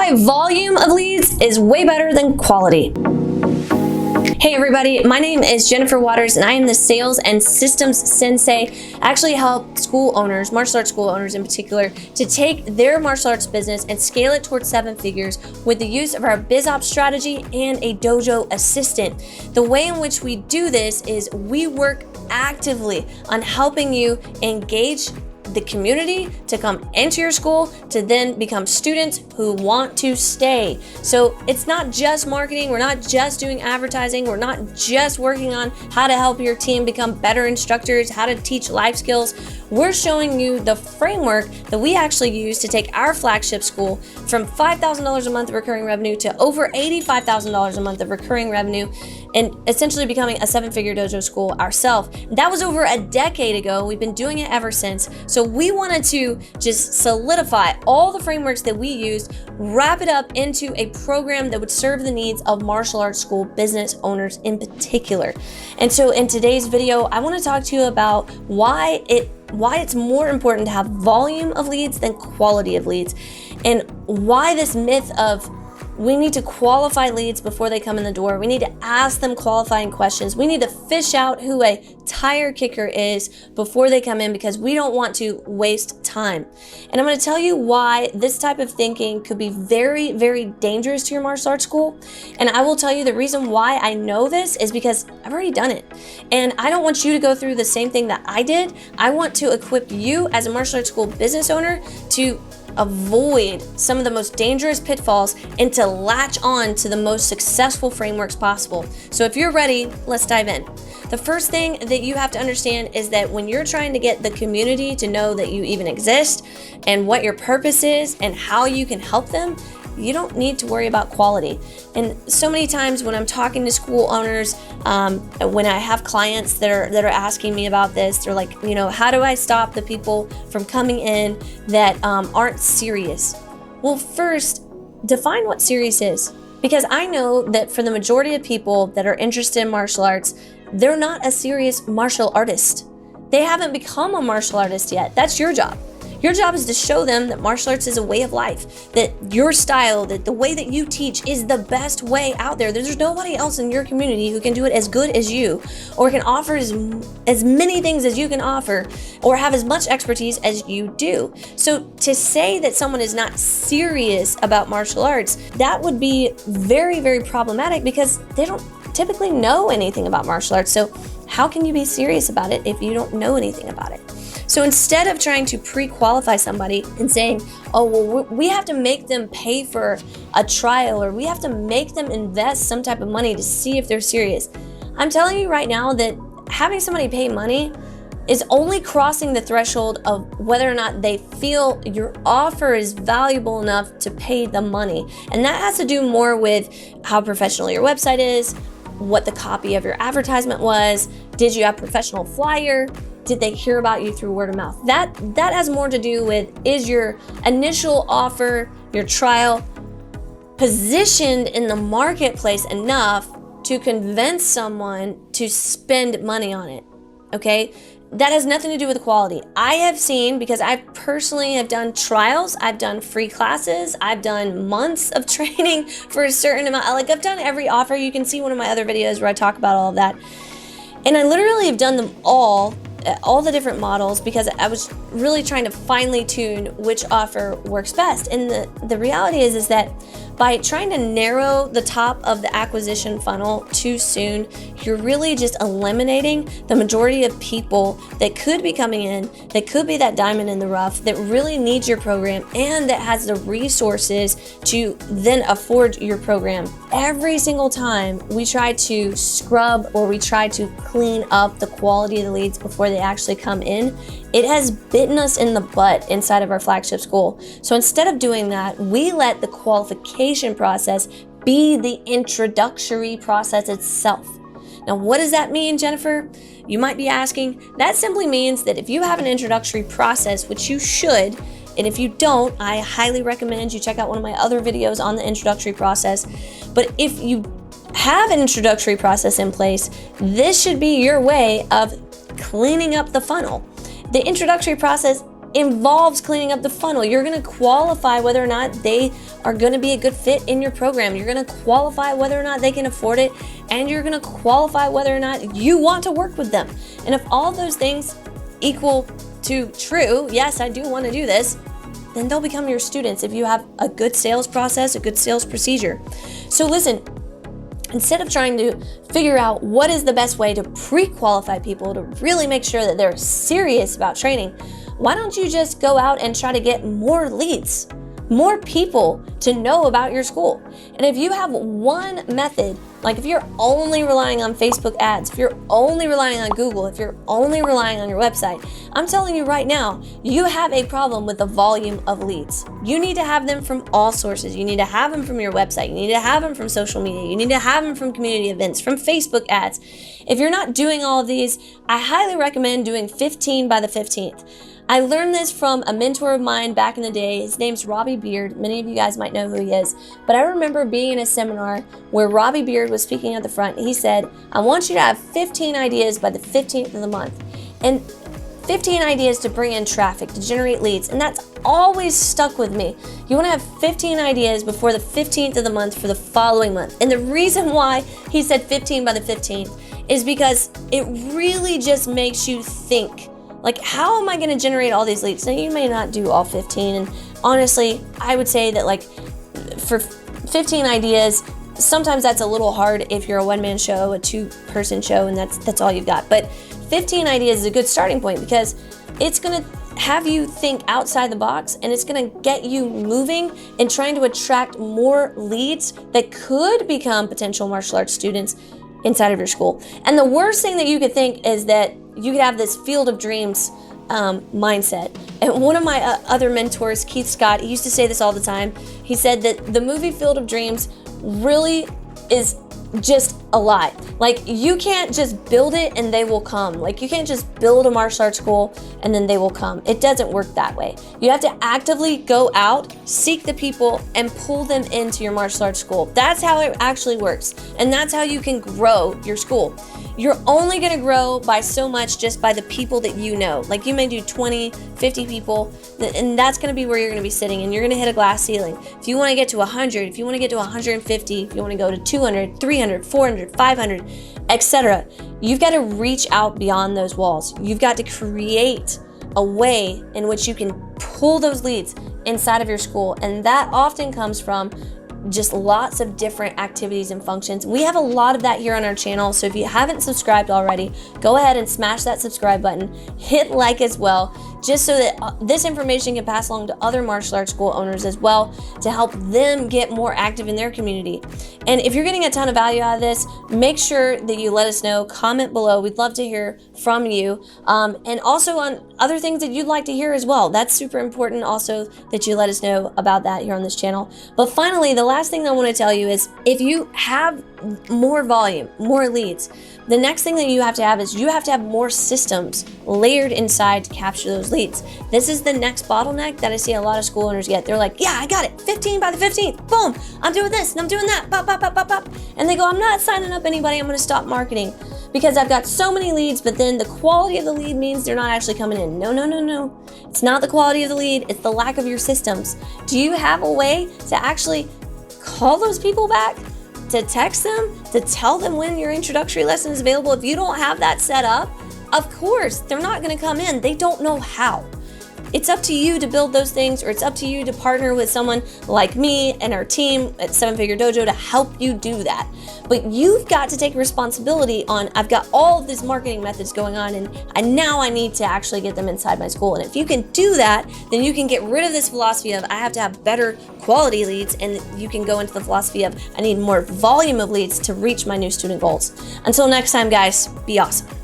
why volume of leads is way better than quality. Hey everybody, my name is Jennifer Waters and I am the sales and systems sensei. I actually help school owners, martial arts school owners in particular, to take their martial arts business and scale it towards 7 figures with the use of our biz ops strategy and a dojo assistant. The way in which we do this is we work actively on helping you engage the community to come into your school to then become students who want to stay. So it's not just marketing, we're not just doing advertising, we're not just working on how to help your team become better instructors, how to teach life skills. We're showing you the framework that we actually use to take our flagship school from $5,000 a month of recurring revenue to over $85,000 a month of recurring revenue, and essentially becoming a 7-figure dojo school ourselves. That was over a decade ago. We've been doing it ever since. So we wanted to just solidify all the frameworks that we used, wrap it up into a program that would serve the needs of martial arts school business owners in particular. And so in today's video, I want to talk to you about why it's more important to have volume of leads than quality of leads, and why this myth of we need to qualify leads before they come in the door. We need to ask them qualifying questions. We need to fish out who a tire kicker is before they come in because we don't want to waste time. And I'm going to tell you why this type of thinking could be very, very dangerous to your martial arts school. And I will tell you the reason why I know this is because I've already done it. And I don't want you to go through the same thing that I did. I want to equip you as a martial arts school business owner to avoid some of the most dangerous pitfalls and to latch on to the most successful frameworks possible. So if you're ready, let's dive in. The first thing that you have to understand is that when you're trying to get the community to know that you even exist and what your purpose is and how you can help them, you don't need to worry about quality. And so many times when I'm talking to school owners, when I have clients that are asking me about this, they're like, how do I stop the people from coming in that aren't serious? Well, first, define what serious is. Because I know that for the majority of people that are interested in martial arts, they're not a serious martial artist. They haven't become a martial artist yet. That's your job. Your job is to show them that martial arts is a way of life, that your style, that the way that you teach is the best way out there. There's nobody else in your community who can do it as good as you, or can offer as many things as you can offer, or have as much expertise as you do. So to say that someone is not serious about martial arts, that would be very, very problematic because they don't typically know anything about martial arts. So how can you be serious about it if you don't know anything about it? So instead of trying to pre-qualify somebody and saying, oh, well, we have to make them pay for a trial, or we have to make them invest some type of money to see if they're serious, I'm telling you right now that having somebody pay money is only crossing the threshold of whether or not they feel your offer is valuable enough to pay the money. And that has to do more with how professional your website is, what the copy of your advertisement was, did you have professional flyer, did they hear about you through word of mouth? That has more to do with, is your initial offer, your trial, positioned in the marketplace enough to convince someone to spend money on it, okay? That has nothing to do with quality. I have seen, because I personally have done trials, I've done free classes, I've done months of training for a certain amount, like I've done every offer. You can see one of my other videos where I talk about all of that. And I literally have done them all the different models because I was really trying to finely tune which offer works best. And the reality is that by trying to narrow the top of the acquisition funnel too soon, you're really just eliminating the majority of people that could be coming in, that could be that diamond in the rough, that really needs your program and that has the resources to then afford your program. Every single time we try to scrub or we try to clean up the quality of the leads before they actually come in, it has bitten us in the butt inside of our flagship school. So instead of doing that, we let the qualification process be the introductory process itself. Now, what does that mean, Jennifer? You might be asking. That simply means that if you have an introductory process, which you should, and if you don't, I highly recommend you check out one of my other videos on the introductory process. But if you have an introductory process in place, this should be your way of cleaning up the funnel. The introductory process involves cleaning up the funnel. You're going to qualify whether or not they are going to be a good fit in your program. You're going to qualify whether or not they can afford it, and you're going to qualify whether or not you want to work with them. And if all those things equal to true, yes, I do want to do this, then they'll become your students if you have a good sales process, a good sales procedure. So listen, instead of trying to figure out what is the best way to pre-qualify people to really make sure that they're serious about training, why don't you just go out and try to get more leads, more people to know about your school? And if you have one method, like if you're only relying on Facebook ads, if you're only relying on Google, if you're only relying on your website, I'm telling you right now, you have a problem with the volume of leads. You need to have them from all sources. You need to have them from your website. You need to have them from social media. You need to have them from community events, from Facebook ads. If you're not doing all of these, I highly recommend doing 15 by the 15th. I learned this from a mentor of mine back in the day. His name's Robbie Beard. Many of you guys might know who he is. But I remember being in a seminar where Robbie Beard was speaking at the front. He said, I want you to have 15 ideas by the 15th of the month. And 15 ideas to bring in traffic, to generate leads. And that's always stuck with me. You want to have 15 ideas before the 15th of the month for the following month. And the reason why he said 15 by the 15th is because it really just makes you think, like, how am I going to generate all these leads? Now, you may not do all 15. And honestly, I would say that, like, for 15 ideas, sometimes that's a little hard if you're a one-man show, a two-person show, and that's all you've got. But 15 ideas is a good starting point because it's going to have you think outside the box, and it's going to get you moving and trying to attract more leads that could become potential martial arts students inside of your school. And the worst thing that you could think is that you could have this field of dreams mindset. And one of my other mentors, Keith Scott, he used to say this all the time. He said that the movie Field of Dreams really is just a lie. Like, you can't just build it and they will come. Like, you can't just build a martial arts school and then they will come. It doesn't work that way. You have to actively go out, seek the people, and pull them into your martial arts school. That's how it actually works. And that's how you can grow your school. You're only going to grow by so much just by the people that you know. Like, you may do 20, 50 people, and that's going to be where you're going to be sitting, and you're going to hit a glass ceiling. If you want to get to 100, if you want to get to 150, if you want to go to 200, 300, 400, 500, etc., you've got to reach out beyond those walls. You've got to create a way in which you can pull those leads inside of your school, and that often comes from just lots of different activities and functions. We have a lot of that here on our channel, so if you haven't subscribed already, go ahead and smash that subscribe button, hit like as well, just so that this information can pass along to other martial arts school owners as well, to help them get more active in their community. And if you're getting a ton of value out of this, make sure that you let us know, comment below. We'd love to hear from you, and also on other things that you'd like to hear as well. That's super important also, that you let us know about that here on this channel. But finally, the last thing I want to tell you is, if you have more volume, more leads, the next thing that you have to have is you have to have more systems layered inside to capture those leads. This is the next bottleneck that I see a lot of school owners get. They're like, yeah, I got it, 15 by the 15th, boom, I'm doing this and I'm doing that, pop, pop, pop, pop, pop. And they go, I'm not signing up anybody, I'm gonna stop marketing because I've got so many leads, but then the quality of the lead means they're not actually coming in. No, no, no, no. It's not the quality of the lead, it's the lack of your systems. Do you have a way to actually call those people back, to text them, to tell them when your introductory lesson is available? If you don't have that set up, of course, they're not going to come in. They don't know how. It's up to you to build those things, or it's up to you to partner with someone like me and our team at 7 Figure Dojo to help you do that. But you've got to take responsibility on, I've got all of these marketing methods going on, and now I need to actually get them inside my school. And if you can do that, then you can get rid of this philosophy of, I have to have better quality leads, and you can go into the philosophy of, I need more volume of leads to reach my new student goals. Until next time, guys, be awesome.